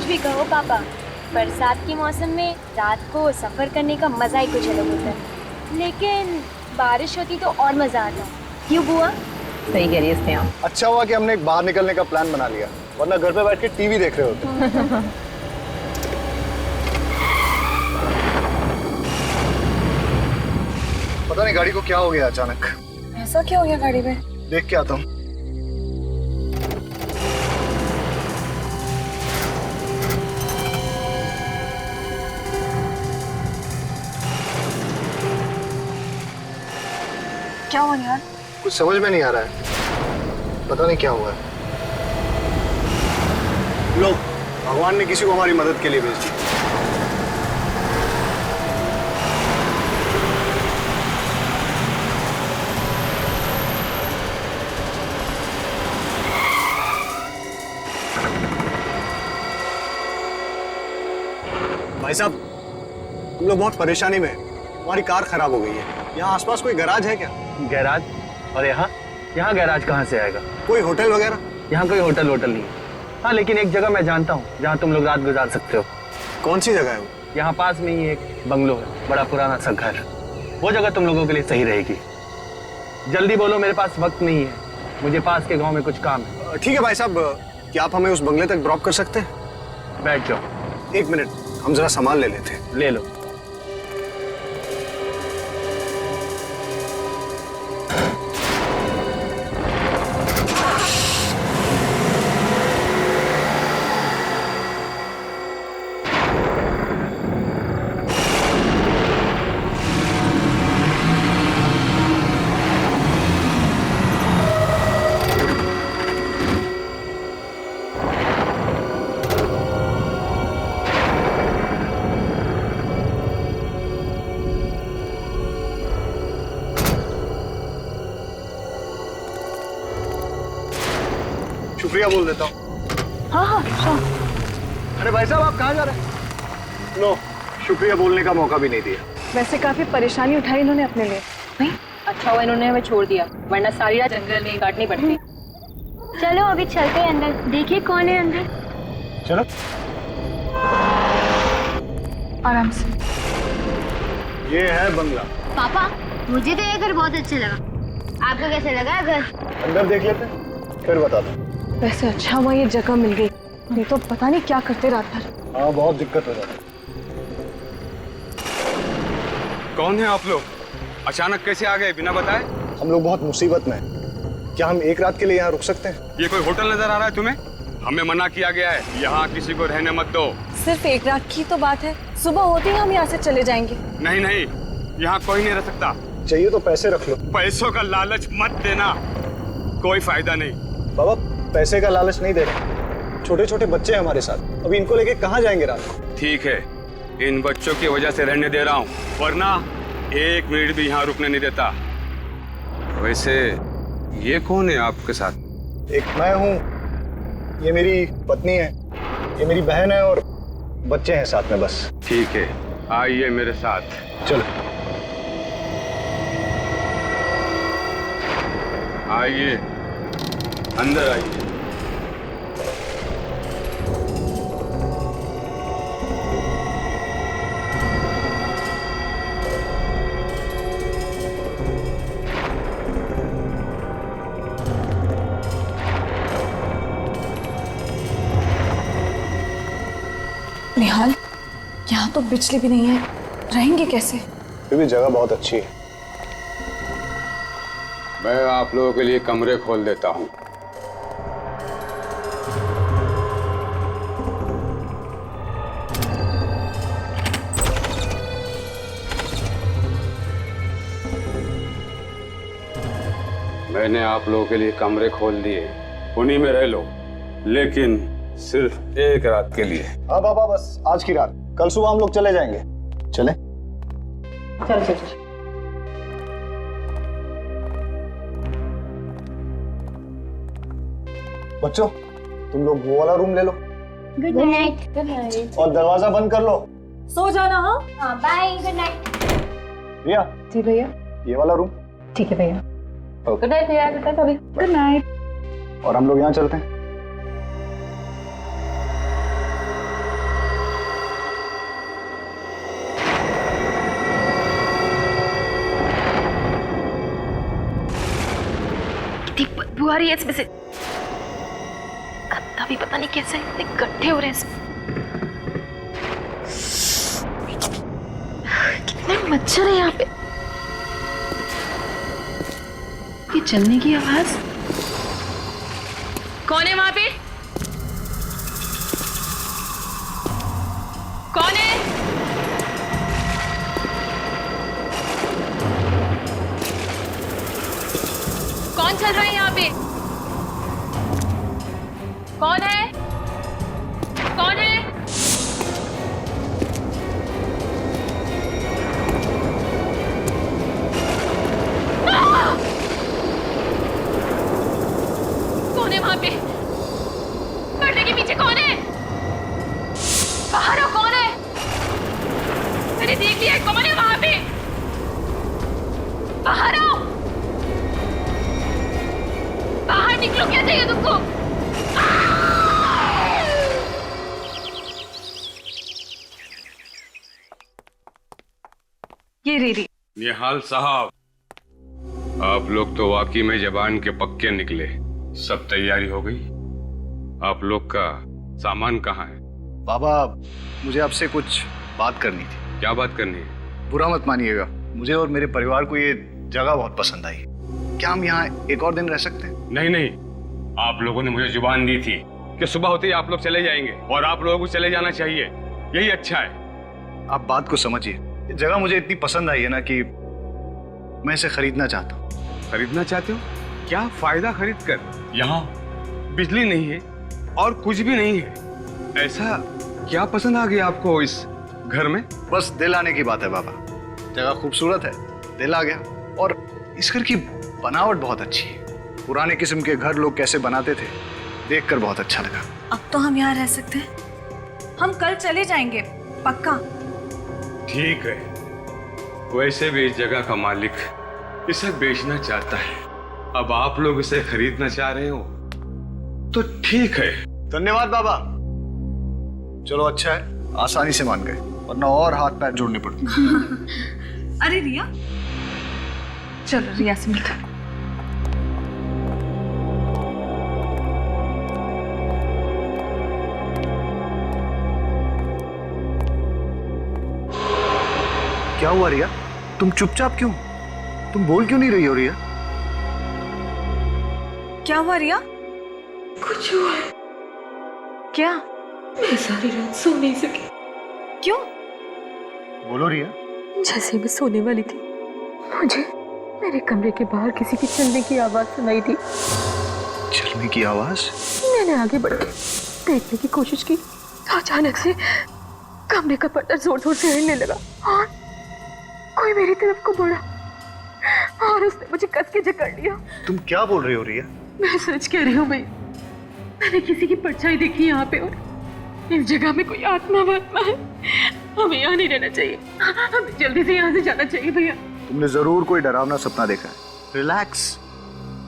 भी कहो पापा, बरसात के मौसम में रात को सफर करने का मजा ही कुछ अलग होता है। लेकिन बारिश होती तो और मजा आता। क्यों बुआ? सही कह रही है स्नेहा। अच्छा हुआ कि हमने एक बाहर निकलने का प्लान बना लिया, वरना घर पे बैठ के टीवी देख रहे होते। पता नहीं गाड़ी को क्या हो गया अचानक। ऐसा क्या हो गया गाड़ी में? देख के आता हूँ। क्या हुआ यार? कुछ समझ में नहीं आ रहा है, पता नहीं क्या हुआ है। लो, भगवान ने किसी को हमारी मदद के लिए भेज दी। भाई साहब, हम लोग बहुत परेशानी में हैं। हमारी कार खराब हो गई है। यहाँ आसपास कोई गैराज है क्या? गैराज? और यहाँ गैराज कहाँ से आएगा? कोई होटल वगैरह? यहाँ कोई होटल नहीं है। हाँ, लेकिन एक जगह मैं जानता हूँ जहाँ तुम लोग रात गुजार सकते हो। कौन सी जगह है वो? यहाँ पास में ही एक बंगलो है, बड़ा पुराना सा घर। वो जगह तुम लोगों के लिए सही रहेगी। जल्दी बोलो, मेरे पास वक्त नहीं है, मुझे पास के गाँव में कुछ काम है। ठीक है भाई साहब, क्या आप हमें उस बंगले तक ड्रॉप कर सकते हैं? बैठ जाओ। एक मिनट, हम जरा सामान ले लेते हैं। ले लो। शुक्रिया बोल देता हूँ। हाँ श्योर। अरे भाई साहब, आप कहाँ जा रहे हैं? नो, शुक्रिया बोलने का मौका भी नहीं दिया। वैसे काफी परेशानी उठाई इन्होंने अपने लिए। नहीं, अच्छा हुआ इन्होंने हमें छोड़ दिया, वरना सारी रात जंगल में काटनी पड़ती। चलो अभी चलते हैं अंदर, देखिए कौन है अंदर। चलो। आराम से। ये है बंगला। पापा, मुझे तो ये घर बहुत अच्छा लगा। आपको कैसे लगा घर? अंदर देख लेते हैं, फिर बताता हूँ। वैसे अच्छा हुआ ये जगह मिल गई, नहीं तो पता नहीं क्या करते रात भर। हाँ, बहुत दिक्कत हो जाती है। कौन है आप लोग? अचानक कैसे आ गए बिना बताए? हम लोग बहुत मुसीबत में हैं। क्या हम एक रात के लिए यहाँ रुक सकते हैं? ये कोई होटल नजर आ रहा है तुम्हें? हमें मना किया गया है, यहाँ किसी को रहने मत दो। सिर्फ एक रात की तो बात है, सुबह होते ही हम यहाँ से चले जाएंगे। नहीं नहीं, यहाँ कोई नहीं रह सकता। चाहिए तो पैसे रख लो। पैसों का लालच मत देना, कोई फायदा नहीं। बाबा, पैसे का लालच नहीं दे रहे। छोटे छोटे बच्चे हैं हमारे साथ, अभी इनको लेके कहाँ जाएंगे रात को? ठीक है, इन बच्चों की वजह से रहने दे रहा हूँ, वरना एक मिनट भी यहाँ रुकने नहीं देता। वैसे ये कौन है आपके साथ? एक मैं हूँ, ये मेरी पत्नी है, ये मेरी बहन है और बच्चे हैं साथ में बस। ठीक है, आइए मेरे साथ। चलो। आइए, अंदर आइए। निहाल, यहाँ तो बिजली भी नहीं है, रहेंगे कैसे? फिर भी जगह बहुत अच्छी है। मैं आप लोगों के लिए कमरे खोल देता हूँ। मैंने आप लोगों के लिए कमरे खोल दिए, उन्हीं में रह लो, लेकिन सिर्फ एक रात के लिए। हाँ बाबा, बस आज की रात, कल सुबह हम लोग चले जाएंगे। चले? चल चल चल। बच्चों, तुम लोग वो वाला रूम ले लो गुड नाइट। और दरवाजा बंद कर लो। सो जाना। हाँ हाँ, बाय, गुड नाइट। रिया, जी भैया। ये वाला रूम। ठीक है भैया। ओके। गुड नाइट भैया। गुड नाइट भाभी। Good night. और हम लोग यहाँ चलते हैं। बदबू आ रही है इसमें से। गंदा भी पता नहीं कैसे इतने गड्ढे हो रहे हैं इसमें। कितने मच्छर है यहाँ पे। ये चलने की आवाज। कौन है वहां पे? कौन है? कौन चल रहा है यहाँ पे? कौन है? कौन है? कौन है वहां पे? पर्दे के पीछे कौन है? बाहर आओ, कौन है? मैंने देख लिया, कौन है वहां पे? बाहर आओ, बाहर निकलो, क्या चाहिए तुमको? ये रेडी। निहाल साहब, आप लोग तो वाकई में जबान के पक्के निकले। सब तैयारी हो गई? आप लोग का सामान कहाँ है? बाबा, मुझे आपसे कुछ बात करनी थी। क्या बात करनी है? बुरा मत मानिएगा, मुझे और मेरे परिवार को ये जगह बहुत पसंद आई। क्या हम यहाँ एक और दिन रह सकते हैं? नहीं नहीं, आप लोगों ने मुझे जुबान दी थी कि सुबह होते ही आप लोग चले जाएंगे, और आप लोगों को चले जाना चाहिए। यही अच्छा है। आप बात को समझिए, ये जगह मुझे इतनी पसंद आई है ना कि मैं इसे खरीदना चाहता हूँ। खरीदना चाहते हो? क्या फायदा खरीद कर? यहाँ बिजली नहीं है और कुछ भी नहीं है। ऐसा क्या पसंद आ गया आपको इस घर में? बस दिल आने की बात है बाबा। जगह खूबसूरत है, दिल आ गया। और इस घर की बनावट बहुत अच्छी है। पुराने किस्म के घर लोग कैसे बनाते थे, देखकर बहुत अच्छा लगा। अब तो हम यहाँ रह सकते हैं। हम कल चले जाएंगे, पक्का। ठीक है, वैसे भी इस जगह का मालिक इसे बेचना चाहता है। अब आप लोग इसे खरीदना चाह रहे हो तो ठीक है। धन्यवाद बाबा। चलो अच्छा है, आसानी से मान गए, वरना और हाथ पैर जोड़ने पड़ते। अरे रिया, चलो रिया से मिलते हैं। क्या हुआ रिया? तुम चुपचाप क्यों? तुम बोल क्यों नहीं रही हो रिया? क्या हुआ रिया? कुछ हुआ है। क्या? मैं सारी रात सो नहीं सकी। क्यों? बोलो रिया। जैसे मैं सोने वाली थी, मुझे मेरे कमरे के बाहर किसी की चलने की आवाज सुनाई दी। चलने की आवाज? मैंने आगे बढ़ के देखने की कोशिश की तो अचानक से कमरे का पर्दा जोर जोर से हिलने लगा और कोई मेरी तरफ को बढ़ा और उसने मुझे कस के जकड़ लिया। तुम क्या बोल रही हो रिया? मैं सच कह रही हूँ भाई, मैंने किसी की परछाई देखी यहाँ पे और इस जगह में कोई आत्मा वात्मा है। हमें यहाँ नहीं रहना चाहिए, हमें जल्दी से यहाँ से जाना चाहिए भैया। तुमने जरूर कोई डरावना सपना देखा है। रिलैक्स।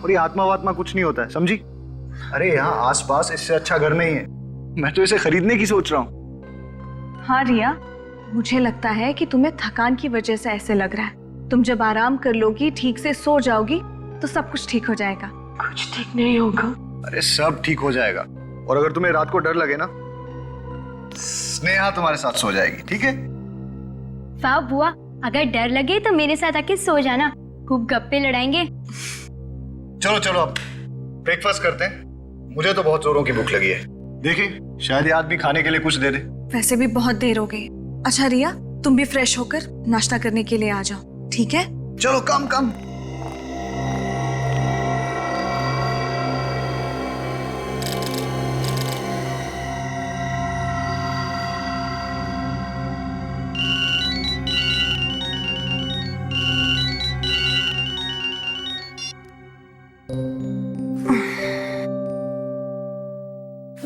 और ये आत्मा वात्मा कुछ नहीं होता है, समझी? अरे यहाँ आसपास इससे अच्छा घर नहीं है। मैं तो इसे खरीदने की सोच रहा हूँ। हाँ रिया, मुझे लगता है कि तुम्हें थकान की वजह से ऐसे लग रहा है। तुम जब आराम कर लोगी, ठीक से सो जाओगी, तो सब कुछ ठीक हो जाएगा। कुछ ठीक नहीं होगा। अरे सब ठीक हो जाएगा। और अगर तुम्हें रात को डर लगे ना, स्नेहा तुम्हारे साथ सो जाएगी, ठीक है? वाह बुआ, अगर डर लगे तो मेरे साथ आके सो जाना, खूब गप्पे लड़ाएंगे। चलो चलो अब ब्रेकफास्ट करते हैं। मुझे तो बहुत जोरों की भूख लगी है। देखिए, शायद ये आदमी खाने के लिए कुछ दे दे। वैसे भी बहुत देर हो गई। अच्छा रिया, तुम भी फ्रेश होकर नाश्ता करने के लिए आ जाओ, ठीक है? चलो come come.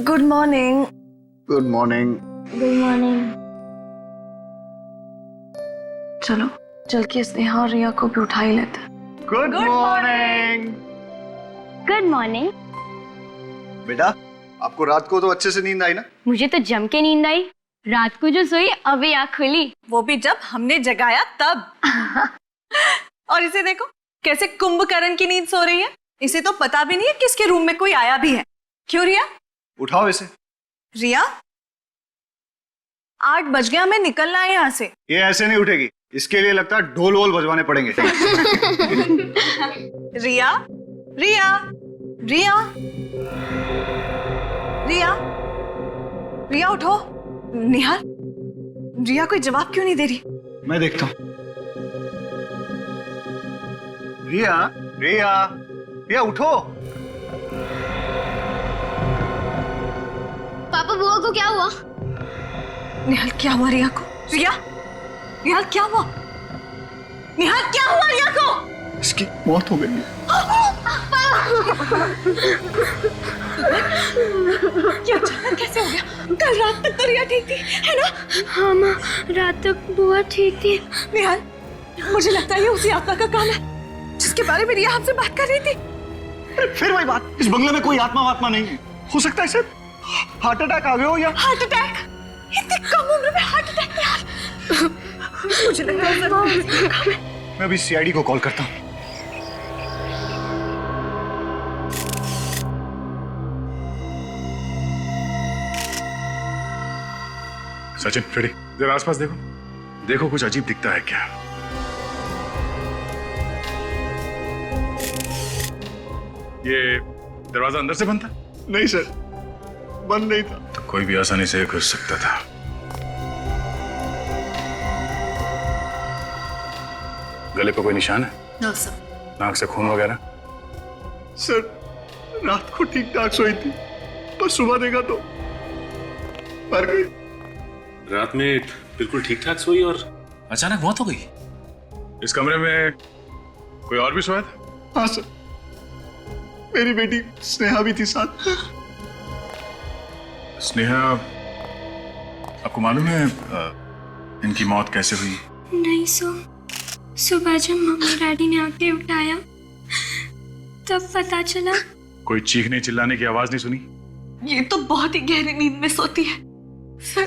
Good morning. Good morning. Good morning. चलो चल के स्नेहा और रिया को भी उठा ही लेते हैं। Good morning. Good morning. बेटा, आपको रात को तो अच्छे से नींद आई ना? मुझे तो जम के नींद आई। रात को जो सोई अभी आँख खुली। वो भी जब हमने जगाया तब। और इसे देखो कैसे कुंभकर्ण की नींद सो रही है। इसे तो पता भी नहीं है कि इसके रूम में कोई आया भी है। क्यों रिया? उठाओ इसे। रिया 8 बज गया, हमें निकलना है यहाँ से। ये ऐसे नहीं उठेगी, इसके लिए लगता है ढोल वोल बजवाने पड़ेंगे। रिया रिया रिया रिया रिया उठो। निहाल, रिया कोई जवाब क्यों नहीं दे रही? मैं देखता हूँ। रिया रिया रिया उठो। पापा बुआ को क्या हुआ? निहाल क्या हुआ रिया को? रिया निहाल क्या हुआ? निहाल क्या हुआ रिया को? इसकी मौत हो गई है। ये अचानक कैसे हो गया? कल रात तक तो रिया ठीक थी, है ना? हाँ माँ, रात तक बुआ ठीक थी। निहाल, मुझे लगता है ये उसी आत्मा का काम है जिसके बारे में रिया हमसे बात कर रही थी। अरे फिर वही बात, इस बंगले में कोई आत्मा वात्मा नहीं है। हो सकता है सर हार्ट अटैक आ गया हो, या हार्ट अटैक? इतनी कम उम्र में हार्ट अटैक? यार मुझे लगता है काम है। मैं अभी सीआईडी को कॉल करता हूँ। सचिन, रेडी? जरा आसपास देखो, देखो कुछ अजीब दिखता है क्या? ये दरवाजा अंदर से बंद था? नहीं सर, बंद नहीं था। तो कोई भी आसानी से घुस सकता था। गले पे कोई निशान है? No sir. नाक से खून वगैरह? सर रात को ठीक ठाक सोई थी, पर सुबह देखा तो मर गई। रात में बिल्कुल ठीक ठाक सोई और अचानक मौत हो गई। इस कमरे में कोई और भी सोया था? हाँ सर, मेरी बेटी स्नेहा भी थी साथ। स्नेहा, आपको मालूम है इनकी मौत कैसे हुई? नहीं सुबह जब मम्मी डैडी ने आके उठाया तब पता चला। कोई चीखने चिल्लाने की आवाज नहीं सुनी? ये तो बहुत ही गहरी नींद में सोती है। सर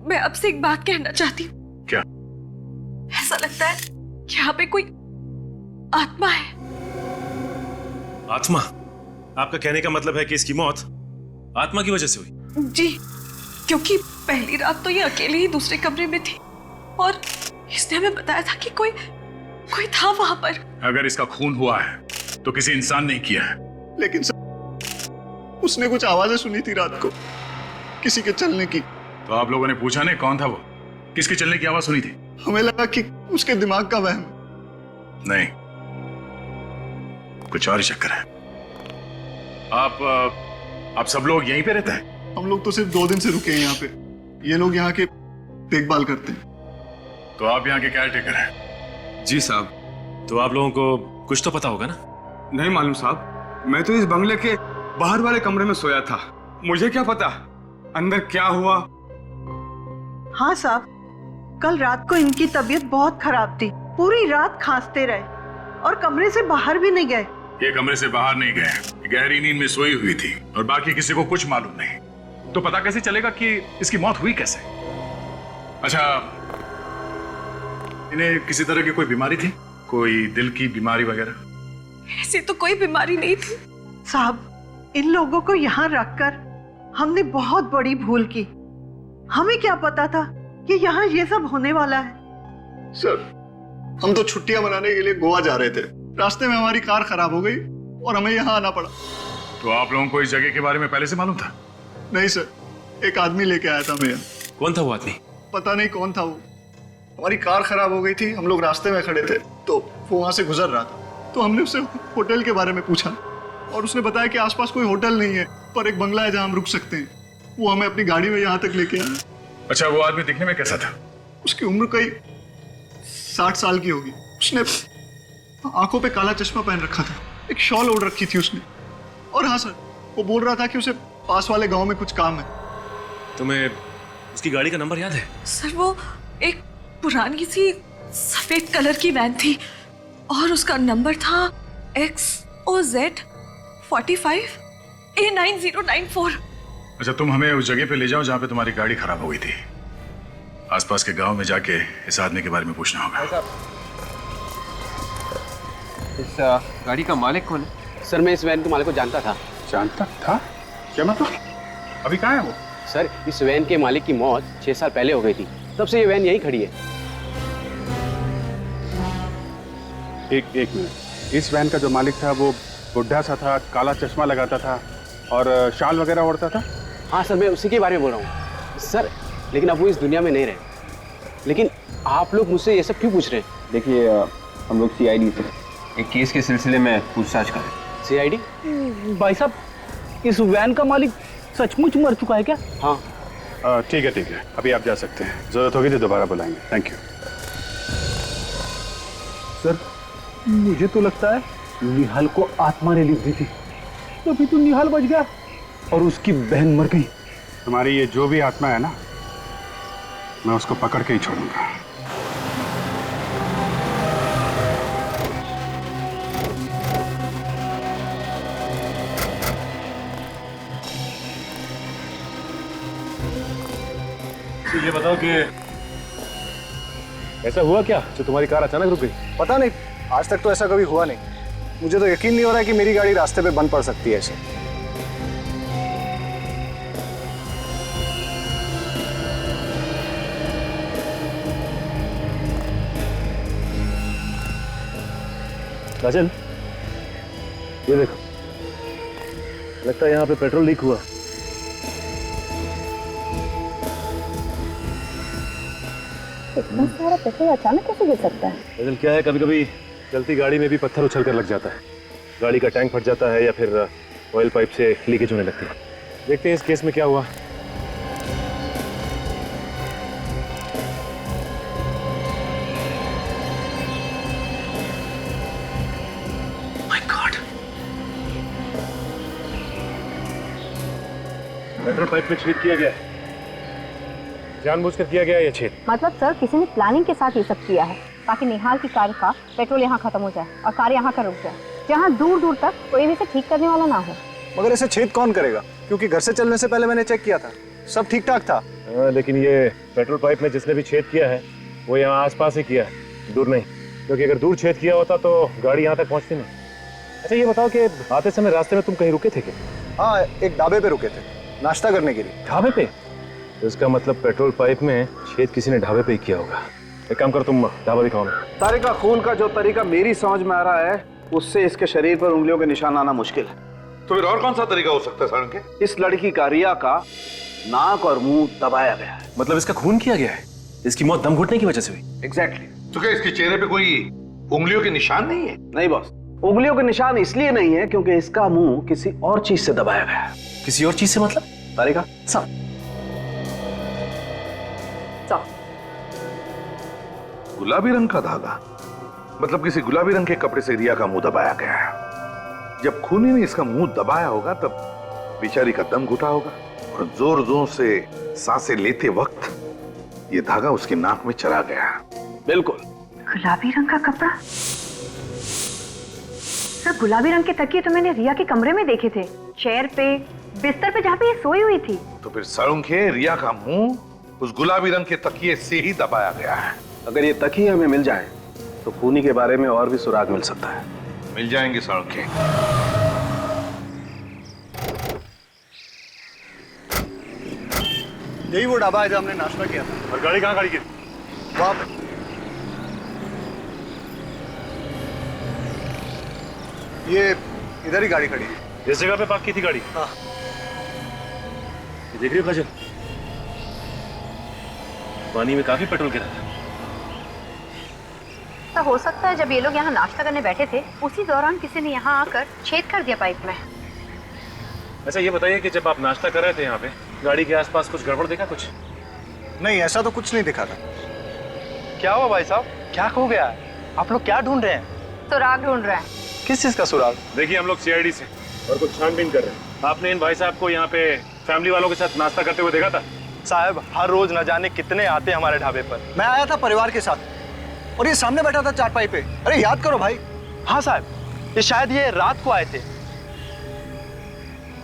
मैं आपसे एक बात कहना चाहती हूँ। क्या? ऐसा लगता है कि यहाँ पे कोई आत्मा है। आत्मा? आपका कहने का मतलब है कि इसकी मौत आत्मा की वजह से हुई? जी, क्योंकि पहली रात तो ये अकेले ही दूसरे कमरे में थी और इसने हमें बताया था कि कोई था वहां पर। अगर इसका खून हुआ है तो किसी इंसान ने किया है। लेकिन सर उसने कुछ आवाजें सुनी थी रात को, किसी के चलने की। तो आप लोगों ने पूछा नहीं कौन था वो? किसके चलने की आवाज सुनी थी? हमें लगा कि उसके दिमाग का वहम। नहीं, कुछ और ही चक्कर है। आप सब लोग यहीं पे रहते हैं? हम लोग तो सिर्फ 2 दिन से रुके हैं यहाँ पे। ये लोग यहाँ के देखभाल करते हैं। तो आप यहाँ के केयरटेकर हैं? जी साहब। तो आप लोगों को कुछ तो पता होगा ना? नहीं मालूम साहब, मैं तो इस बंगले के बाहर वाले कमरे में सोया था। मुझे क्या पता अंदर क्या हुआ। हाँ साहब, कल रात को इनकी तबीयत बहुत खराब थी, पूरी रात खांसते रहे और कमरे से बाहर भी नहीं गए। ये कमरे से बाहर नहीं गए, गहरी नींद में सोई हुई थी और बाकी किसी को कुछ मालूम नहीं। तो पता कैसे चलेगा कि इसकी मौत हुई कैसे? अच्छा, इन्हें किसी तरह की कोई बीमारी थी? कोई दिल की बीमारी वगैरह? ऐसी तो कोई बीमारी नहीं थी साहब। इन लोगों को यहाँ रखकर हमने बहुत बड़ी भूल की। हमें क्या पता था कि यहाँ ये सब होने वाला है। सर हम तो छुट्टियां मनाने के लिए गोवा जा रहे थे, रास्ते में हमारी कार खराब हो गई और हमें यहाँ आना पड़ा। तो आप लोगों को इस जगह के बारे में पहले से मालूम था? नहीं सर, एक आदमी लेके आया था हमें। कौन था वो आदमी? पता नहीं कौन था वो। हमारी कार खराब हो गई थी, हम लोग रास्ते में खड़े थे तो वो वहां से गुजर रहा था। तो हमने उससे होटल के बारे में पूछा और उसने बताया कि आसपास कोई होटल नहीं है, पर एक बंगला है जहां हम रुक सकते हैं। वो हमें अपनी गाड़ी में यहाँ तक लेके आया। अच्छा, वो आदमी दिखने में कैसा था? उसकी उम्र कई 60 साल की होगी। उसने आंखों पे काला चश्मा पहन रखा था, एक शॉल ओढ़ रखी थी उसने। और हाँ सर, वो बोल रहा था कि उसे पास वाले गांव में कुछ काम है। तुम्हें उसकी गाड़ी का नंबर याद है? सर वो एक पुरानी सी सफेद कलर की वैन थी और उसका नंबर था XOZ 45 A9094। अच्छा, तुम हमें उस जगह पे ले जाओ जहाँ पे तुम्हारी गाड़ी खराब हो गई थी। आसपास के गांव में जाके इस आदमी के बारे में पूछना होगा। इस गाड़ी का मालिक कौन है? सर मैं इस वैन के मालिक को जानता था। जानता था? क्या मतलब? अभी कहाँ है वो? सर इस वैन के मालिक की मौत 6 साल पहले हो गई थी, तब से ये वैन यहीं खड़ी है। एक मिनट, इस वैन का जो मालिक था वो बुढ़ा सा था, काला चश्मा लगाता था और शाल वगैरह ओढ़ता था? हाँ सर, मैं उसी के बारे में बोल रहा हूँ सर, लेकिन अब वो इस दुनिया में नहीं रहे। लेकिन आप लोग मुझसे ये सब क्यों पूछ रहे हैं? देखिए हम लोग CID से एक केस के सिलसिले में पूछताछ करें। CID? भाई साहब, इस वैन का मालिक सचमुच मर चुका है क्या? हाँ। ठीक है, अभी आप जा सकते हैं। जरूरत होगी तो दोबारा बुलाएंगे। Thank you. सर मुझे तो लगता है निहाल को आत्मा ने लिख दी थी, तभी तो निहाल बच गया और उसकी बहन मर गई। तुम्हारी ये जो भी आत्मा है ना, मैं उसको पकड़ के ही छोड़ूंगा। ये बताओ कि ऐसा हुआ क्या जो तुम्हारी कार अचानक रुक गई? पता नहीं, आज तक तो ऐसा कभी हुआ नहीं। मुझे तो यकीन नहीं हो रहा है कि मेरी गाड़ी रास्ते पे बंद पड़ सकती है ऐसे। राजन, ये देखो, लगता है यहाँ पे पेट्रोल लीक हुआ। इतना सारा पेट्रोल अचानक कैसे गिर सकता है? राजन क्या है, कभी कभी चलती गाड़ी में भी पत्थर उछल कर लग जाता है। गाड़ी का टैंक फट जाता है या फिर ऑयल पाइप से लीकेज होने लगती है। देखते हैं इस केस में क्या हुआ। पेट्रोल पाइप में छेद किया गया है, जानबूझकर किया गया ये छेद। मतलब सर किसी ने प्लानिंग के साथ ये सब किया है ताकि निहाल की कार का पेट्रोल यहाँ खत्म हो जाए और कार यहाँ का रुक जाए, जहाँ दूर दूर तक कोई भी इसे ठीक करने वाला ना हो। मगर ऐसे छेद कौन करेगा? क्योंकि घर से चलने से पहले मैंने चेक किया था, सब ठीक ठाक था। लेकिन ये पेट्रोल पाइप में जिसने भी छेद किया है वो यहाँ आसपास ही किया है, दूर नहीं। क्योंकि अगर दूर छेद किया होता तो गाड़ी यहाँ तक पहुँचती नहीं। अच्छा ये बताओ कि आते समय रास्ते में तुम कहीं रुके थे क्या? हाँ, एक ढाबे पे रुके थे नाश्ता करने के लिए। ढाबे पे? तो इसका मतलब पेट्रोल पाइप में छेद किसी ने ढाबे पे ही किया होगा। एक काम करो, तुम ढाबा दिखाओ ना। तारिका खून का जो तरीका मेरी समझ में आ रहा है, उससे इसके शरीर पर उंगलियों के निशान आना मुश्किल है। तो फिर और कौन सा तरीका हो सकता है सारंग? इस लड़की का रिया का नाक और मुंह दबाया गया है। मतलब इसका खून किया गया है? इसकी मौत दम घुटने की वजह से हुई? एग्जैक्टली। तो क्या इसके चेहरे पे कोई उंगलियों के निशान नहीं है? नहीं बॉस, उंगलियों के निशान इसलिए नहीं है क्योंकि इसका मुंह किसी और चीज से दबाया गया है। किसी और चीज से मतलब? तारिका गुलाबी रंग का धागा, मतलब किसी गुलाबी रंग के कपड़े से रिया का मुंह दबाया गया है। जब खूनी ने इसका मुंह दबाया होगा तब बेचारी का दम घुटा होगा और जोर जोर से सांसें लेते वक्त ये धागा उसकी नाक में चला गया। बिल्कुल। गुलाबी रंग का कपड़ा? सर गुलाबी रंग के तकिए तो मैंने रिया के कमरे में देखे थे, चेयर पे, बिस्तर पे जहाँ पे ये सोई हुई थी। तो फिर सारंगे रिया का मुंह उस गुलाबी रंग के तकिए से ही दबाया गया है। अगर ये तकिए हमें मिल जाए तो खूनी के बारे में और भी सुराग मिल सकता है। मिल जाएंगे सारंगे। यही वो ढाबा है जहाँ हमने नाश्ता किया था। और गाड़ी कहाँ खड़ी की? वहाँ पे। ये इधर ही गाड़ी खड़ी है। इस जगह पे पार्क की थी गाड़ी? हाँ। ये देख रही हो काजल, पानी में काफी पेट्रोल गिरा था। तो हो सकता है जब ये लोग यहाँ नाश्ता करने बैठे थे उसी दौरान किसी ने यहाँ आकर छेद कर दिया पाइप में। अच्छा ये बताइए कि जब आप नाश्ता कर रहे थे यहाँ पे, गाड़ी के आसपास कुछ गड़बड़ देखा? कुछ नहीं, ऐसा तो कुछ नहीं दिखा था। क्या हुआ भाई साहब, क्या खो गया है? आप लोग क्या ढूंढ रहे हैं? सुराग ढूंढ रहे हैं। किस चीज का सुराग? देखिए हम लोग CID से और कुछ छानबीन कर रहे हैं। आपने इन भाई साहब को यहाँ पे फैमिली वालों के साथ नाश्ता करते हुए देखा था? साहब हर रोज न जाने कितने आते हमारे ढाबे पर। मैं आया था परिवार के साथ और ये सामने बैठा था चारपाई पे। अरे याद करो भाई। हाँ साहब, ये शायद ये रात को आए थे।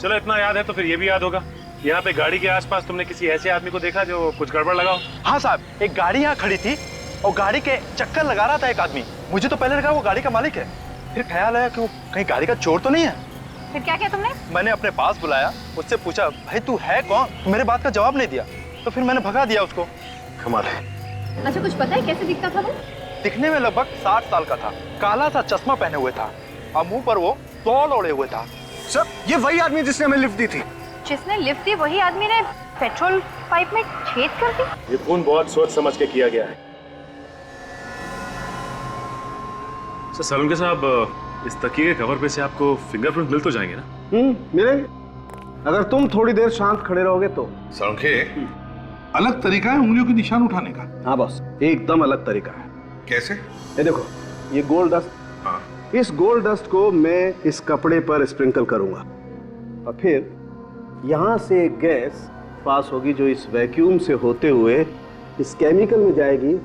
चलो इतना याद है तो फिर ये भी याद होगा, यहाँ पे गाड़ी के आसपास तुमने किसी ऐसे आदमी को देखा जो कुछ गड़बड़ लगा हो? हाँ साहब, एक गाड़ी यहाँ खड़ी थी और गाड़ी के चक्कर लगा रहा था एक आदमी। मुझे तो पहले लगा वो गाड़ी का मालिक है, फिर ख्याल आया कि वो कहीं गाड़ी का चोर तो नहीं है। फिर क्या किया तुमने? मैंने अपने पास बुलाया, उससे पूछा भाई तू है कौन, तो मेरे बात का जवाब नहीं दिया, तो फिर मैंने भगा दिया उसको। कमाल है। अच्छा कुछ पता है कैसे दिखता था वो? दिखने में लगभग 60 साल का था, काला सा चश्मा पहने हुए था और मुंह पर वो तौल ओढ़े हुए था। सर ये वही आदमी जिसने हमें लिफ्ट दी थी। जिसने लिफ्ट दी वही आदमी ने पेट्रोल पाइप में छेद कर दी? ये खून बहुत सोच समझ के किया गया है। सर सलून साहब, इस तकिए के कवर पे से आपको फिंगरप्रिंट मिल तो जाएंगे ना? मिलेंगे, अगर तुम थोड़ी देर शांत खड़े रहोगे तो। सड़के अलग तरीका है उंगलियों के निशान उठाने का। हाँ बॉस, एकदम अलग तरीका है। कैसे? ये देखो, ये गोल्ड डस्ट। हाँ। इस गोल्ड डस्ट को मैं इस कपड़े पर स्प्रिंकल करूंगा और फिर यहाँ से एक गैस पास होगी जो इस वैक्यूम से होते हुए इस केमिकल में जाएगी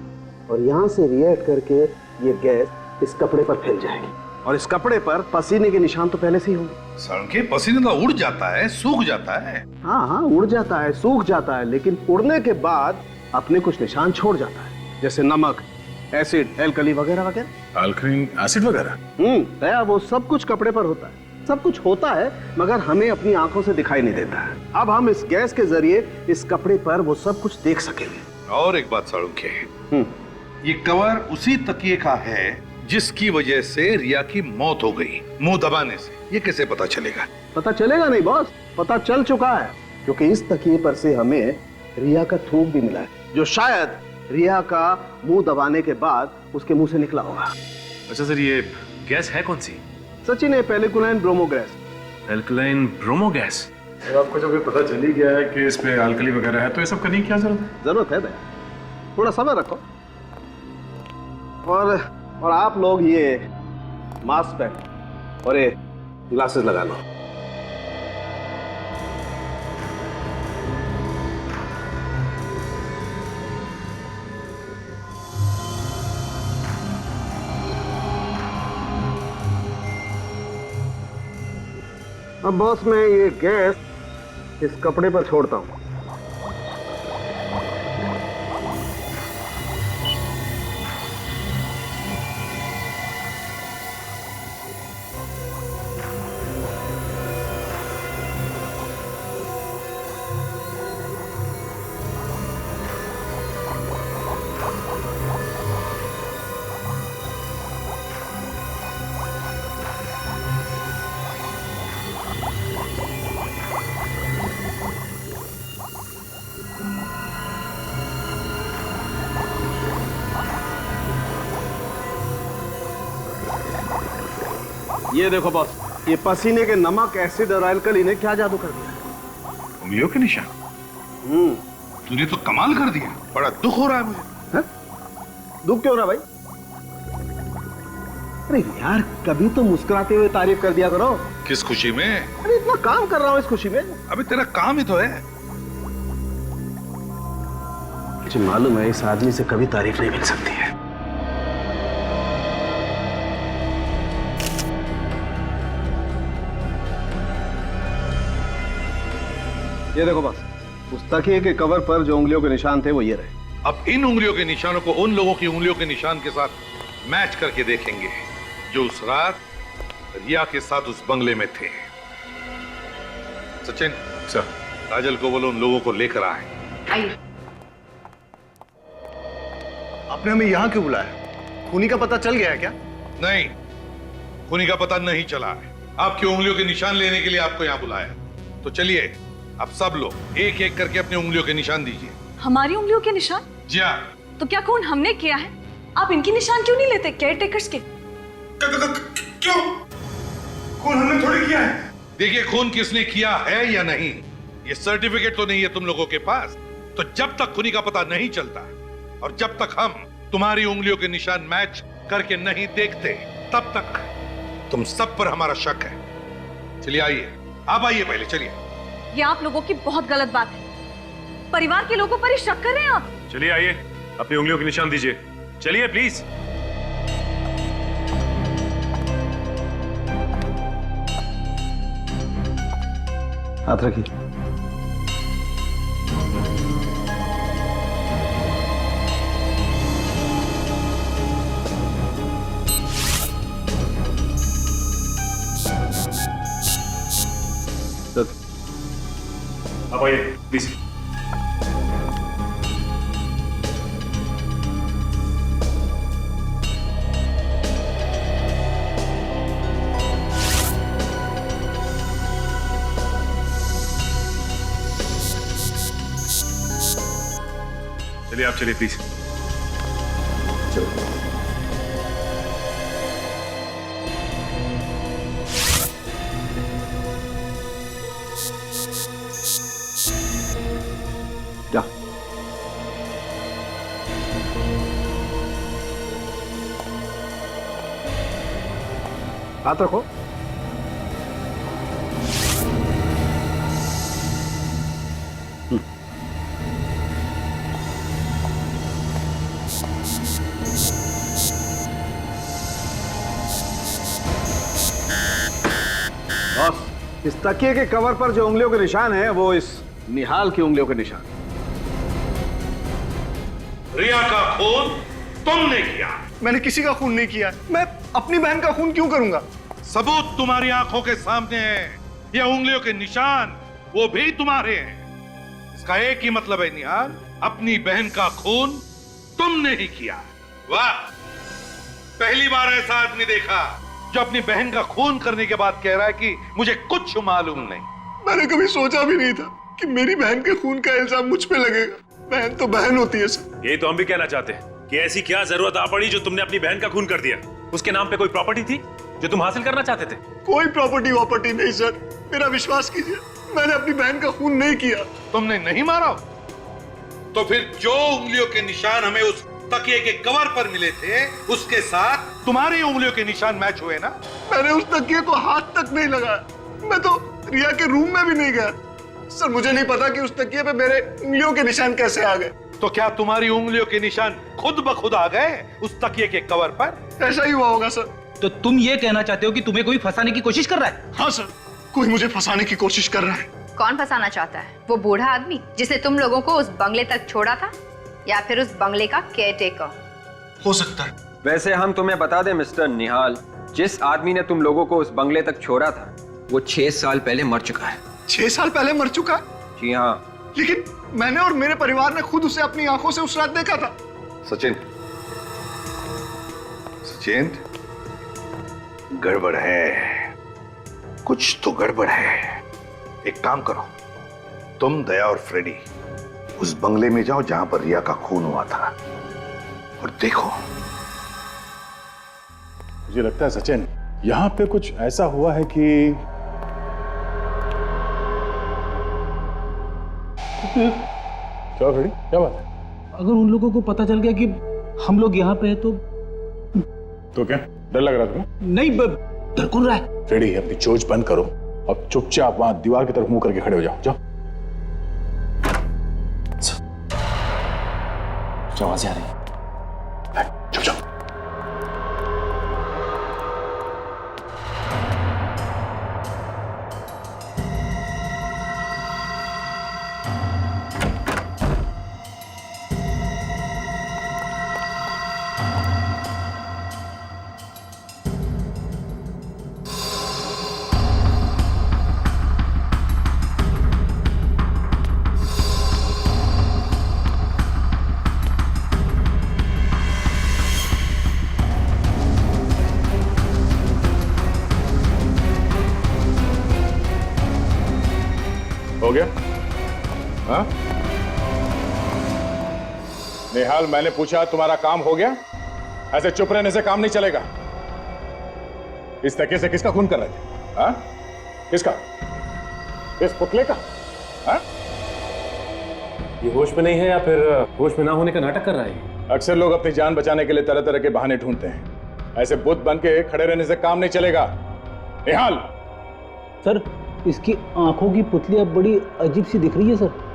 और यहाँ से रिएक्ट करके ये गैस इस कपड़े पर फैल जाएगी और इस कपड़े पर पसीने के निशान तो पहले से ही होंगे। सड़के पसीने तो उड़ जाता है, सूख जाता है। हाँ, उड़ जाता है, सूख जाता है, लेकिन उड़ने के बाद अपने कुछ निशान छोड़ जाता है, जैसे नमक, एसिड, एल्कली वगैरह वगैरह। अल्कलीन एसिड वगैरह? दया, वो सब कुछ कपड़े पर होता है, सब कुछ होता है, मगर हमें अपनी आंखों से दिखाई नहीं देता है। अब हम इस गैस के जरिए इस कपड़े पर वो सब कुछ देख सकेंगे। और एक बात सड़के, ये कवर उसी तकिए का है जिसकी वजह से रिया की मौत हो गई, मुंह दबाने से। ये कैसे पता चलेगा? पता चलेगा नहीं बॉस, पता चल चुका है, क्योंकि इस तकिए पर से हमें रिया का थूक भी मिला है, जो शायद रिया का मुंह दबाने के बाद उसके मुंह से निकला होगा। अच्छा सर, ये गैस है कौन सी? सचिन, है पेलिकुलाइन ब्रोमो गैस। Alkaline bromo gas? आपको जब पता चल ही गया है कि इस पे अल्कली वगैरह है, तो ये सब करने की क्या जरूरत है? जरूरत है दया, थोड़ा समय रखो। और आप लोग ये मास्क पहन और ये ग्लासेस लगा लो। अब बॉस, मैं ये गैस इस कपड़े पर छोड़ता हूं। ये देखो बॉस, ये पसीने के नमक, एसिड और एल्कली ने क्या जादू कर दिया। उंगलियों के निशान? तूने तो कमाल कर दिया, बड़ा दुख हो रहा है मुझे। है? दुख क्यों हो रहा भाई? अरे यार, कभी तो मुस्कुराते हुए तारीफ कर दिया करो। किस खुशी में? अरे इतना काम कर रहा हूँ इस खुशी में। अभी तेरा काम ही तो है। मुझे मालूम है इस आदमी से कभी तारीफ नहीं मिल सकती है। ये देखो बस, उस तकिए के कवर पर जो उंगलियों के निशान थे वो ये रहे। अब इन उंगलियों के निशानों को उन लोगों की उंगलियों के निशान के साथ मैच करके देखेंगे जो उस रात रिया के साथ उस बंगले में थे। सचिन सर, काजल को बोलो उन लोगों को लेकर आए। आइए। आपने हमें यहाँ क्यों बुलाया? खूनी का पता चल गया है क्या? नहीं, खूनी का पता नहीं चला है। आपकी उंगलियों के निशान लेने के लिए आपको यहाँ बुलाया। तो चलिए, अब सब लोग एक एक करके अपनी उंगलियों के निशान दीजिए। हमारी उंगलियों के निशान? जी हाँ। तो क्या खून हमने किया है? आप इनके निशान क्यों नहीं लेते, केयर टेकर्स के? क्यों? खून हमने थोड़ी किया है। देखिए, खून किसने किया है या नहीं, ये सर्टिफिकेट तो नहीं है तुम लोगों के पास। तो जब तक खूनी का पता नहीं चलता और जब तक हम तुम्हारी उंगलियों के निशान मैच करके नहीं देखते, तब तक तुम सब पर हमारा शक है। चलिए आइए, आप आइए पहले, चलिए। ये आप लोगों की बहुत गलत बात है। परिवार के लोगों पर ही शक कर रहे हैं आप। चलिए आइए, अपनी उंगलियों के निशान दीजिए। चलिए प्लीज। हाथ रखिए। आप आइए प्लीज। चलिए आप चलिए प्लीज। चलो। जा। हाथ रखो। बॉस, इस तकिए के कवर पर जो उंगलियों के निशान है वो इस निहाल की उंगलियों के निशान। रिया का खून तुमने किया। मैंने किसी का खून नहीं किया। मैं अपनी बहन का खून क्यों करूंगा? सबूत तुम्हारी आंखों के सामने है। ये उंगलियों के निशान वो भी तुम्हारे हैं। इसका एक ही मतलब है निहाल, अपनी बहन का खून तुमने ही किया। वाह, पहली बार ऐसा आदमी देखा जो अपनी बहन का खून करने के बाद कह रहा है कि मुझे कुछ मालूम नहीं। मैंने कभी सोचा भी नहीं था कि मेरी बहन के खून का इल्जाम मुझ पे लगेगा। बहन तो बहन होती है सर। यही तो हम भी कहना चाहते हैं कि ऐसी क्या जरूरत आ पड़ी जो तुमने अपनी बहन का खून कर दिया? उसके नाम पे कोई प्रॉपर्टी थी जो तुम हासिल करना चाहते थे? कोई प्रॉपर्टी नहीं सर, मेरा विश्वास कीजिए, मैंने अपनी बहन का खून नहीं किया। तुमने नहीं मारा? तो फिर जो उंगलियों के निशान हमें उस तकिए के कवर पर मिले थे उसके साथ तुम्हारी उंगलियों के निशान मैच हुए ना? मैंने उस तकिए को हाथ तक नहीं लगाया। मैं तो रिया के रूम में भी नहीं गया। सर मुझे नहीं पता कि उस तकिए पे मेरे उंगलियों के निशान कैसे आ गए। तो क्या तुम्हारी उंगलियों के निशान खुद ब खुद आ गए उस तकिए के कवर पर? ऐसा ही हुआ होगा सर। तो तुम ये कहना चाहते हो कि तुम्हें कोई फंसाने की कोशिश कर रहा है? हाँ सर, कोई मुझे फंसाने की कोशिश कर रहा है। कौन फंसाना चाहता है? वो बूढ़ा आदमी जिसने तुम लोगों को उस बंगले तक छोड़ा था, या फिर उस बंगले का केयरटेकर? हो सकता है। वैसे हम तुम्हें बता दें मिस्टर निहाल, जिस आदमी ने तुम लोगों को उस बंगले तक छोड़ा था वो 6 साल पहले मर चुका है। 6 साल पहले मर चुका? जी हाँ। लेकिन मैंने और मेरे परिवार ने खुद उसे अपनी आंखों से उस रात देखा था। सचिन, सचिन, गड़बड़ है, कुछ तो गड़बड़ है। एक काम करो, तुम, दया और फ्रेडी उस बंगले में जाओ जहां पर रिया का खून हुआ था और देखो। मुझे लगता है सचिन, यहाँ पे कुछ ऐसा हुआ है कि क्या फ्रेडी, क्या बात है? अगर उन लोगों को पता चल गया कि हम लोग यहाँ पे हैं तो क्या डर लग रहा तुम्हें? नहीं, डर कौन रहा है? फ्रेडी, अपनी चोंच बंद करो और चुपचाप वहां दीवार की तरफ मुंह करके खड़े हो जाओ। जाओ। आवाज़ें आ रही है। चुप जाओ। हो गया? हाँ? निहाल, मैंने पूछा तुम्हारा काम हो गया? ऐसे चुप रहने से काम नहीं चलेगा। इस तकिए से किसका खून कर रहे थे? हाँ? किसका? इस पुतले का? हाँ? ये होश में नहीं है या फिर होश में ना होने का नाटक कर रहा है? अक्सर लोग अपनी जान बचाने के लिए तरह तरह के बहाने ढूंढते हैं। ऐसे बुत बन के खड़े रहने से काम नहीं चलेगा। निहाल! सर, इसकी आंखों की पुतली अब बड़ी अजीब सी दिख रही है सर।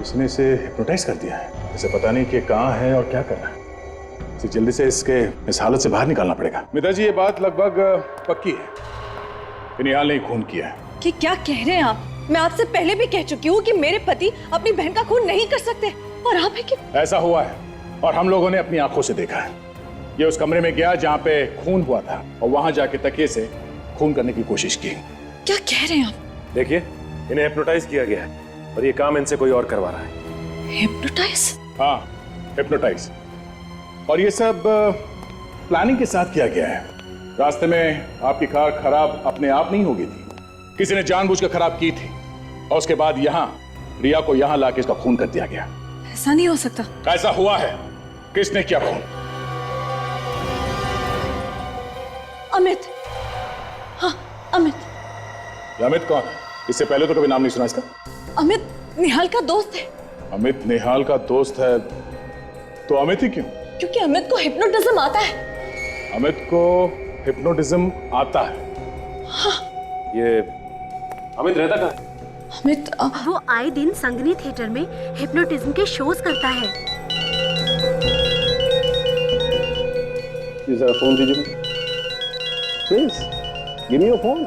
इसने इसे हिप्नोटाइज कर दिया है। इसे पता नहीं कि कहाँ है और क्या कर रहा है। इसे जल्दी से इस हालत से बाहर निकालना पड़ेगा। मिता जी, ये बात लगभग पक्की है कि निहाल ने खून किया है। कि क्या कह रहे हैं आप? मैं आपसे पहले भी कह चुकी हूँ कि मेरे पति अपनी बहन का खून नहीं कर सकते, और आप है कि ऐसा हुआ है और हम लोगों ने अपनी आंखों से देखा है। ये उस कमरे में गया जहाँ पे खून हुआ था और वहां जाके तकिए से खून करने की कोशिश की। क्या कह रहे हैं आप? देखिए, इन्हें हिप्नोटाइज किया गया है और ये काम इनसे कोई और करवा रहा है। हिप्नोटाइज? हाँ, हिप्नोटाइज। और ये सब प्लानिंग के साथ किया गया है। रास्ते में आपकी कार खराब अपने आप नहीं हो गई थी, किसी ने जानबूझकर खराब की थी और उसके बाद यहाँ रिया को यहाँ लाके इसका खून कर दिया गया। ऐसा नहीं हो सकता। ऐसा हुआ है। किसने किया खून? अमित। हाँ, अमित। ये अमित कौन है? इससे पहले तो कभी नाम नहीं सुना इसका। अमित निहाल का दोस्त है। अमित निहाल का दोस्त है तो अमित ही क्यों? क्योंकि अमित को हिप्नोटिज्म आता है। अमित को हिप्नोटिज्म आता है? हाँ। ये अमित रहता कहाँ है? अमित वो आए दिन संगनी थिएटर में हिप्नोटिज्म के शोज करता है। जरा फोन दीजिए please, give me your phone.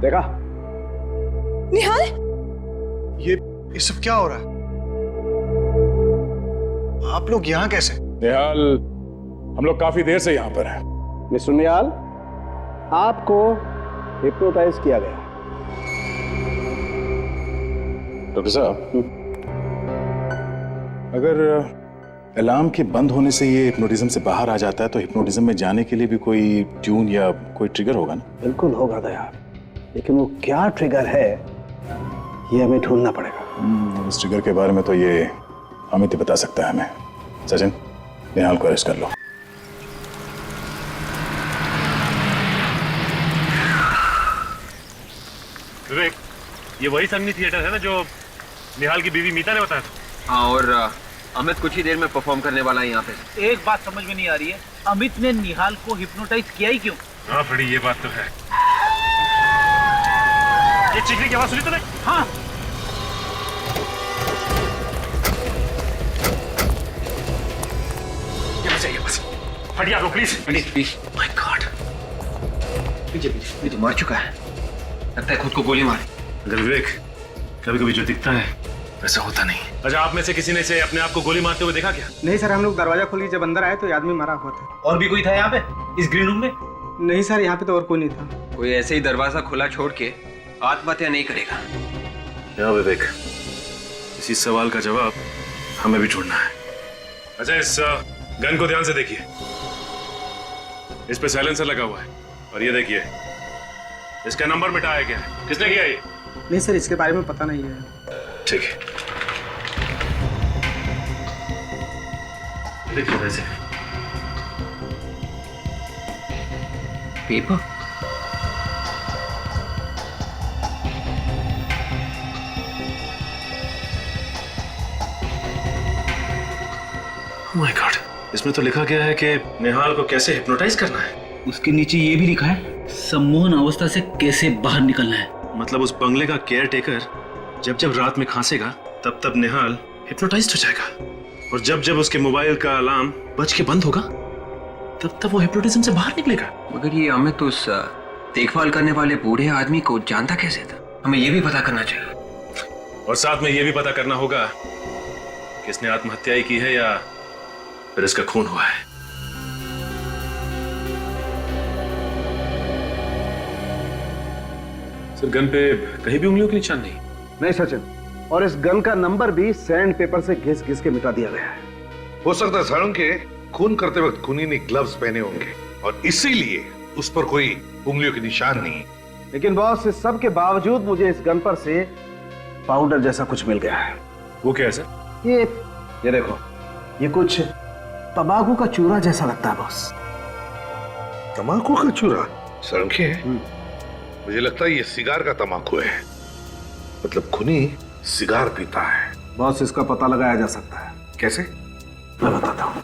देखा? निहाल, ये सब क्या हो रहा है? आप लोग यहाँ कैसे? निहाल, हम लोग काफी देर से यहाँ पर हैं। मिस्टर निहाल, आपको हिप्नोटाइज किया गया। डॉक्टर साहब, अगर अलार्म के बंद होने से ये हिप्नोटिज्म से बाहर आ जाता है तो हिप्नोटिज्म में जाने के लिए भी कोई ट्यून या कोई ट्रिगर होगा ना? बिल्कुल होगा दया, लेकिन वो क्या ट्रिगर है ये हमें ढूंढना पड़ेगा। इस ट्रिगर के बारे में तो ये अमित ही बता सकता है हमें। सचिन, निहाल को अरेस्ट कर लो। विवेक, ये वही संगनी थिएटर है ना जो निहाल की बीवी मीता ने बताया था? हाँ, और अमित कुछ ही देर में परफॉर्म करने वाला है यहाँ पे। एक बात समझ में नहीं आ रही है, अमित ने निहाल को हिप्नोटाइज किया ही क्यों? हाँ फ्रेडी, ये बात तो है। ये चीखने की आवाज सुनी तूने? हाँ। ये बस हटिए आप लोग प्लीज। प्लीज। माय गॉड, पीछे मार चुका है, लगता है खुद को गोली मारी। अगर विवेक, कभी कभी जो दिखता है वैसा होता नहीं। अच्छा, आप में से किसी ने से अपने आप को गोली मारते हुए देखा क्या? नहीं सर, हम लोग दरवाजा खोली जब अंदर आए तो ये आदमी मारा हुआ था। और भी कोई था यहाँ पे इस ग्रीन रूम में? नहीं सर, यहाँ पे तो और कोई नहीं था। कोई ऐसे ही दरवाजा खुला छोड़ के आत्महत्या नहीं करेगा। हाँ विवेक, इसी सवाल का जवाब हमें भी ढूंढना है। अच्छा, इस गन को ध्यान से देखिए, इस पे साइलेंसर लगा हुआ है और ये देखिए इसका नंबर मिटाया गया है। किसने किया ये? नहीं सर, इसके बारे में पता नहीं है। ठीक है, देखिए वैसे पेपर। माय गॉड, इसमें तो लिखा गया है कि निहाल को कैसे हिप्नोटाइज करना है। उसके नीचे ये भी लिखा है, सम्मोहन अवस्था से कैसे बाहर निकलना है। मतलब उस बंगले का केयर टेकर जब जब रात में खांसेगा तब तब निहाल हिप्नोटाइज्ड हो जाएगा और जब जब उसके मोबाइल का अलार्म बज के बंद होगा तब तब वो हिप्नोटिज्म से बाहर निकलेगा। मगर ये अमित उस देखभाल करने वाले बूढ़े आदमी को जानता कैसे था? हमें ये भी पता करना चाहिए। और साथ में ये भी पता करना होगा कि इसने आत्महत्या ही की है या फिर इसका खून हुआ है। सर, गन पे कहीं भी उंगलियों के निशान नहीं सचिन, और इस गन का नंबर भी सैंड पेपर से घिस घिस के मिटा दिया गया है। हो सकता है सारंग के खून करते वक्त खूनी ने ग्लव्स पहने होंगे और इसीलिए उस पर कोई उंगलियों के निशान नहीं। लेकिन बॉस, इस सब के बावजूद मुझे इस गन पर से पाउडर जैसा कुछ मिल गया है। वो क्या है सर? ये देखो, ये कुछ तंबाकू का चूरा जैसा लगता है बॉस। तंबाकू का चूरा? सारंग के मुझे लगता है ये सिगार का तंबाकू है, मतलब खूनी सिगार पीता है। बॉस, इसका पता लगाया जा सकता है। कैसे? मैं बताता हूँ।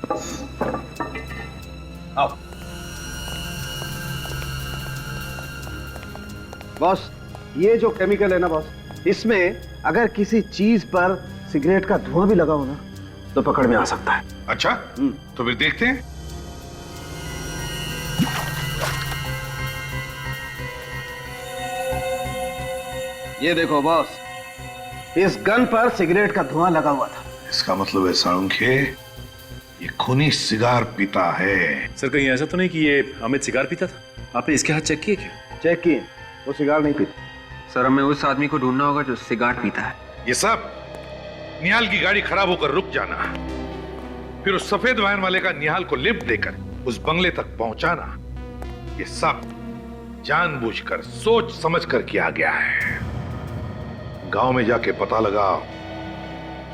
आओ बॉस, ये जो केमिकल है ना बॉस, इसमें अगर किसी चीज पर सिगरेट का धुआं भी लगा हो ना तो पकड़ में आ सकता है। अच्छा, तो फिर देखते हैं। ये देखो बॉस, इस गन पर सिगरेट का धुआं लगा हुआ था। इसका मतलब है साळुंखे, ये खूनी सिगार पीता है। सर कहीं ऐसा तो नहीं कि ये अमित सिगार पीता था? आपने इसके हाथ चेक किए क्या? चेक किए, वो सिगार नहीं पीता। सर हमें उस आदमी को ढूंढना होगा जो सिगार पीता है। ये सब निहाल की गाड़ी खराब होकर रुक जाना, फिर उस सफेद वैन वाले का निहाल को लिफ्ट देकर उस बंगले तक पहुंचाना, ये सब जानबूझकर सोच समझकर किया गया है। गांव में जाके पता लगाओ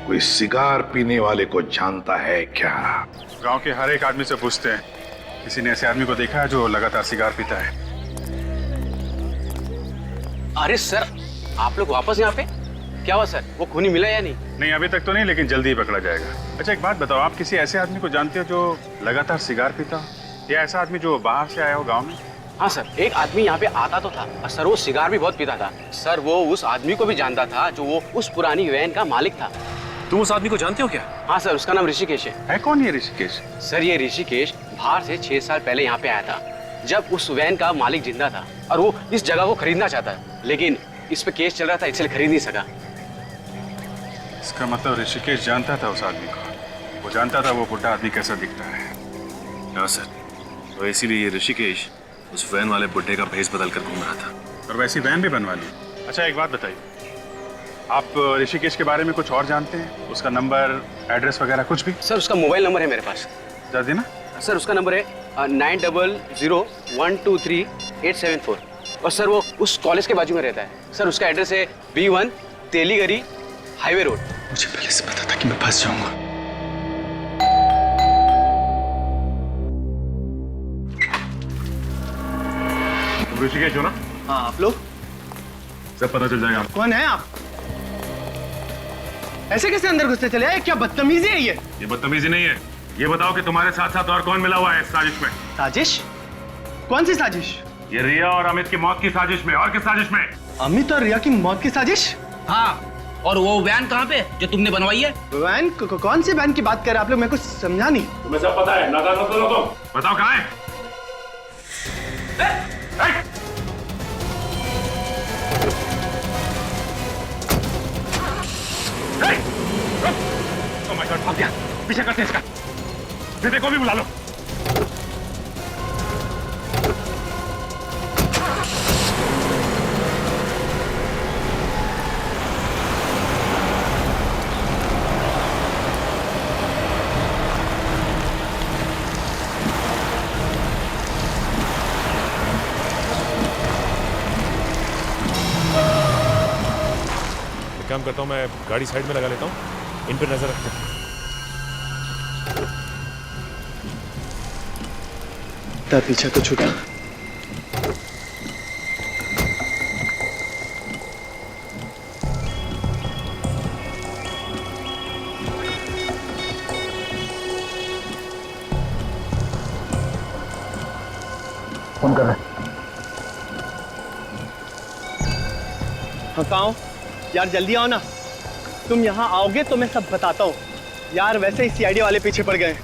कोई सिगार पीने वाले को जानता है क्या। गांव के हर एक आदमी से पूछते हैं, किसी ने ऐसे आदमी को देखा है जो लगातार सिगार पीता है? अरे सर, आप लोग वापस यहाँ पे? क्या हुआ सर, वो खूनी मिला या नहीं? नहीं अभी तक तो नहीं, लेकिन जल्दी ही पकड़ा जाएगा। अच्छा एक बात बताओ, आप किसी ऐसे आदमी को जानते हो जो लगातार सिगार पीता हो, या ऐसा आदमी जो बाहर से आया हो गांव में? हाँ सर, एक आदमी यहाँ पे आता तो था और सर वो सिगार भी बहुत पीता था। सर वो उस आदमी को भी जानता था जो वो उस पुरानी वैन का मालिक था। तुम उस आदमी को जानते हो क्या? हाँ सर, उसका नाम ऋषिकेश है। कौन ये ऋषिकेश? सर ये ऋषिकेश बाहर से 6 साल पहले यहाँ पे आया था, जब उस वैन का मालिक जिंदा था और वो इस जगह को खरीदना चाहता है, लेकिन इस पे केस चल रहा था इसलिए खरीद नहीं सका। इसका मतलब ऋषिकेश जानता था उस आदमी को, वो जानता था वो बुढ़ा आदमी कैसा दिखता है। हाँ सर, तो इसीलिए ये ऋषिकेश उस वैन वाले बुड्ढे का भेष बदल कर घूम रहा था। और वैसी वैन भी बनवा ली। अच्छा एक बात बताइए, आप ऋषिकेश के बारे में कुछ और जानते हैं? उसका नंबर, एड्रेस वगैरह कुछ भी? सर उसका मोबाइल नंबर है मेरे पास। जरा देना। सर उसका नंबर है 9001238874 और सर वो उस कॉलेज के बाजू में रहता है। सर उसका एड्रेस है B1 तेलीगरी हाईवे रोड। मुझे पहले से पता था कि मैं फंस जाऊंगा। तुम ऋषिकेश हो ना? हाँ, आप लोग? सब पता चल जाएगा। कौन है आप? ऐसे कैसे अंदर घुसते चले आए? क्या बदतमीजी है ये? ये बदतमीजी नहीं है। ये बताओ कि तुम्हारे साथ साथ और कौन मिला हुआ है इस साजिश में? साजिश? कौन सी साजिश? ये रिया और अमित की मौत की साजिश में। और किस साजिश में? अमित और रिया की मौत की साजिश? हाँ, और वो वैन कहाँ पे जो तुमने बनवाई है? वैन? कौन सी वैन की बात कर रहे हैं आप लोग? मेरे को समझा नहीं। तुम्हें सब पता है, नादान मत बनो तुम। बताओ कहाँ है? Oh my God, भाग गया। पीछे करते हैं इसका। विवेक को भी बुला लो। काम करता हूँ, मैं गाड़ी साइड में लगा लेता हूँ, इन पर नजर रखता हूँ। पीछा तो छूटा। फोन कर रहा है। हाँ कहाँ हो? यार जल्दी आओ ना। तुम यहाँ आओगे तो मैं सब बताता हूँ। यार वैसे ही CID वाले पीछे पड़ गए।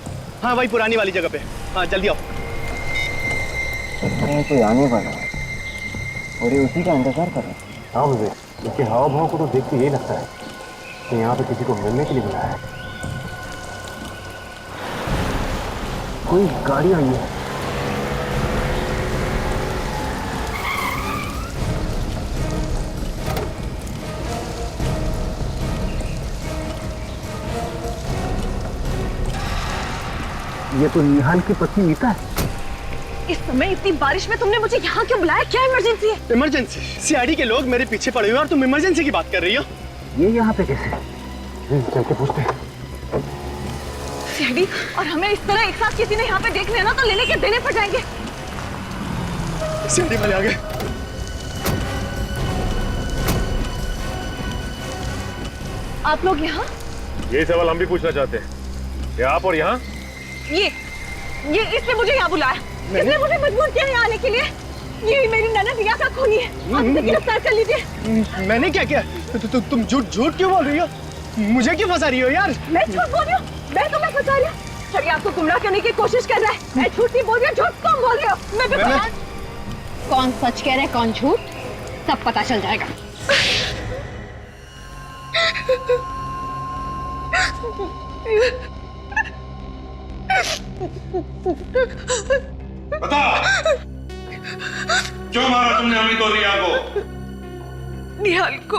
हाँ वही पुरानी वाली जगह पे। हाँ जल्दी आओ। कोई आने वाला है और ये उसी का इंतजार कर रहा है। हाँ मुझे इसके हाव भाव को तो देख के यही लगता है कि यहाँ पे किसी को मिलने के लिए बुलाया है। कोई गाड़ी आई है। ये तो निहाल की पत्नी नीता है। इस समय इतनी बारिश में तुमने मुझे यहाँ क्यों बुलाया? क्या इमरजेंसी है? इमरजेंसी? CID के लोग मेरे पीछे पड़े हुए और तुम इमरजेंसी की बात कर रही हो? ये यहाँ पे कैसे? चल के पूछते हैं। CID और हमें इस तरह एक साथ किसी ने यहाँ पे देख लिया ना तो लेने के देने पड़ जाएंगे। CID वाले आ गए। आप लोग यहाँ? यही सवाल हम भी पूछना चाहते हैं। क्या आप और यहाँ? ये इसने मुझे यहाँ बुलाया। इसने मुझे मजबूर किया यहाँ आने के लिए। ये मेरी ननद रिया का खूनी है। आप इसे गिरफ्तार कर लीजिए। मैंने क्या किया? तुम झूठ क्यों बोल रही हो? मुझे क्यों फंसा रही हो यार? मैं झूठ बोल रही हूँ? मैं तुम्हें फंसा रही हूँ? चलिए आपको गुमराह करने की कोशिश कर रहा है। मैं झूठ नहीं बोल रही हूँ, झूठ कौन बोल रही हो? मैं कौन सच कह रहा है कौन झूठ सब पता चल जाएगा। बता, क्यों मारा तुमने अमित और रिया को? निहाल को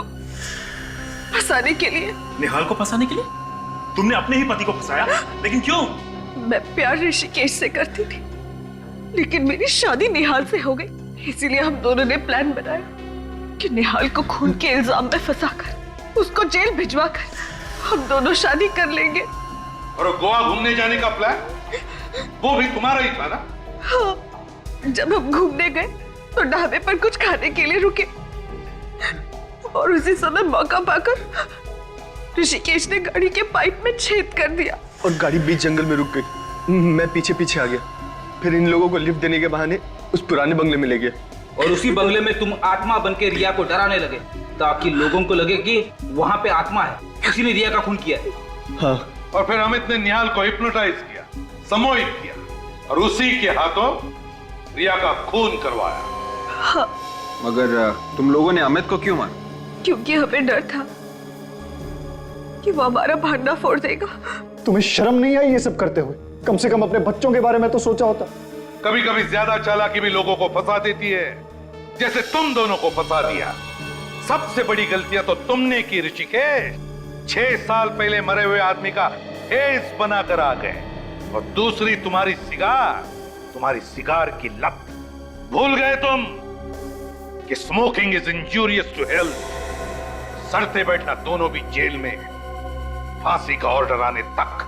फंसाने के लिए। निहाल को फंसाने के लिए? तुमने अपने ही पति को फंसाया, लेकिन क्यों? मैं प्यार ऋषिकेश से करती थी, लेकिन मेरी शादी निहाल से हो गई। इसीलिए हम दोनों ने प्लान बनाया कि निहाल को खून के इल्जाम में फंसाकर उसको जेल भिजवाकर हम दोनों शादी कर लेंगे। और गोवा घूमने जाने का प्लान वो भी तुम्हारा ही था ना? हाँ, जब हम घूमने गए तो ढाबे पर कुछ खाने के लिए रुके और उसी समय मौका पाकर ऋषिकेश ने गाड़ी के पाइप में छेद कर दिया और गाड़ी बीच जंगल में रुक गई। मैं पीछे पीछे आ गया, फिर इन लोगों को लिफ्ट देने के बहाने उस पुराने बंगले में ले गया। और उसी बंगले में तुम आत्मा बन के रिया को डराने लगे ताकि लोगों को लगे कि वहां पे आत्मा है, किसी ने रिया का खून किया है। हाँ। और फिर अमित ने निहाल को हिप्नोटाइज किया, सम्मोहित किया और उसी के हाथों रिया का खून करवाया। हाँ। मगर तुम लोगों ने अमित को क्यों मारा? क्योंकि हमें डर था कि वो हमारा भांडा फोड़ देगा। तुम्हें शर्म नहीं आई ये सब करते हुए? कम से कम अपने बच्चों के बारे में तो सोचा होता। कभी कभी ज्यादा चालाकी भी लोगों को फंसा देती है, जैसे तुम दोनों को फंसा दिया। सबसे बड़ी गलतियां तो तुमने की ऋषिकेश। 6 साल पहले मरे हुए आदमी का हेस बनाकर आ गए। और दूसरी तुम्हारी सिगार की लत। भूल गए तुम कि smoking is injurious to health. सड़ते बैठना दोनों भी जेल में, फांसी का ऑर्डर आने तक।